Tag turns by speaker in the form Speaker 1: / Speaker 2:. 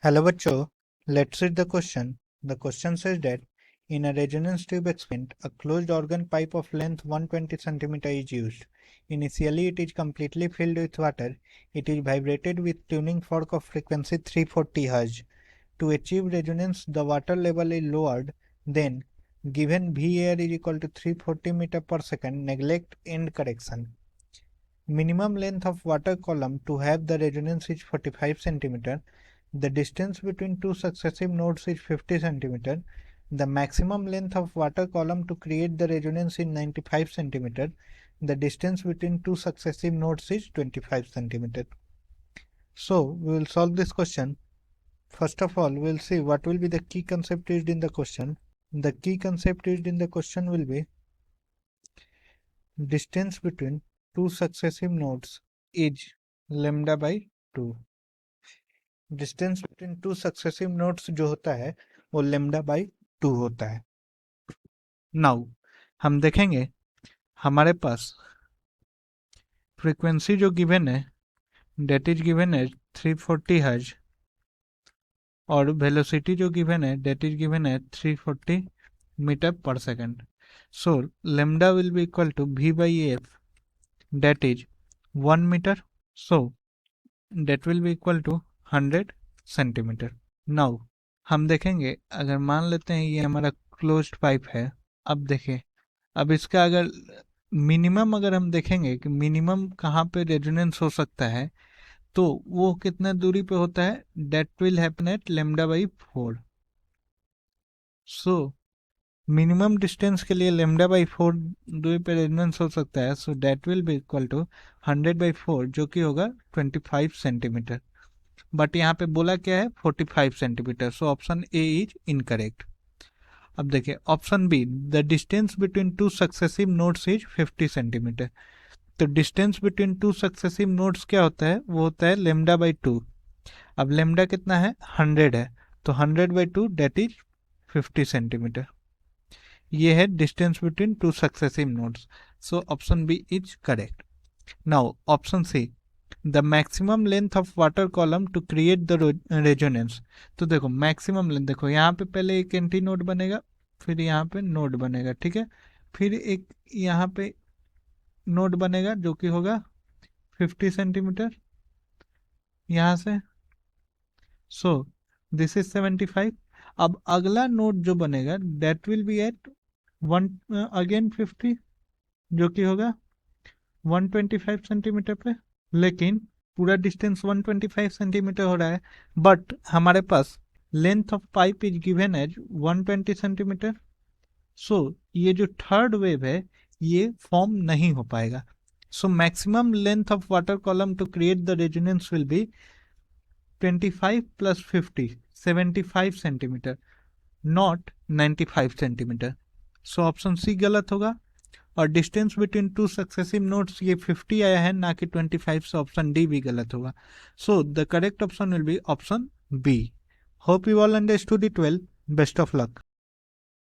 Speaker 1: Hello बच्चों, let's read the question. The question says that in a resonance tube experiment, a closed organ pipe of length 120 cm is used. Initially, it is completely filled with water. It is vibrated with tuning fork of frequency 340 Hz. To achieve resonance, the water level is lowered. Then, given V air is equal to 340 meter per second, neglect end correction. Minimum length of water column to have the resonance is 45 cm. The distance between two successive nodes is 50 cm. The maximum length of water column to create the resonance is 95 cm. The distance between two successive nodes is 25 cm. So we will solve this question. First of all, we will see what will be the key concept used in the question. The key concept used in the question will be distance between two successive nodes is lambda by 2. Distance between two successive nodes जो होता है वो lambda by 2 होता है। Now हम देखेंगे हमारे पास frequency जो गिवन है डेट इज गिवन है 340 हर्ट्ज और वेलोसिटी जो गिवन है डेट इज गिवन है 340 metre per second. So lambda will be equal to v by F that is 1 metre. So that will be equal to 100 centimetre. Now हम देखेंगे अगर मान लेते हैं ये हमारा क्लोज्ड पाइप है। अब देखें, अब इसका अगर मिनिमम अगर हम देखेंगे कि मिनिमम कहाँ पे रेजोनेंस हो सकता है तो वो कितना दूरी पे होता है, that will happen at lambda by 4। So minimum distance के लिए लेमडा बाई 4 दूरी पे रेजोनेंस हो सकता है। So that will be equal to 100 by 4 जो कि होगा 25 सेंटीमीटर। बट यहाँ पे बोला क्या है 45 centimetre. So option A is incorrect. अब देखिए option B, the distance between two successive nodes is 50 centimetre. तो distance between two successive nodes क्या होता है, वो होता है लेमडा बाई 2। अब लेमडा कितना है 100 है, तो 100 बाई 2 डेट इज 50 सेंटीमीटर। ये है distance between two successive nodes. So option B is correct. Now option C, the maximum length of water column to create the resonance. तो देखो मैक्सिमम लेंथ, देखो यहाँ पे पहले एक एंटी नोड बनेगा, फिर यहाँ पे नोड बनेगा, ठीक है, फिर एक यहाँ पे नोड बनेगा जो कि होगा 50 सेंटीमीटर यहाँ से। So this is 75। अब अगला नोड जो बनेगा that will be at 1 again 50 जो कि होगा 125 सेंटीमीटर पे। लेकिन पूरा डिस्टेंस 125 सेंटीमीटर हो रहा है, बट हमारे पास length of pipe is given as 120 centimetre. So ये जो थर्ड वेव है ये फॉर्म नहीं हो पाएगा। So maximum length of water column to create the resonance will be 25 plus 50 75 centimetre, not 95 centimetre. So option C गलत होगा। और distance between two successive nodes ये 50 आया है ना कि 25, से ऑप्शन डी भी गलत होगा। So the correct option will be option B. Hope you all understood it well. Best of luck.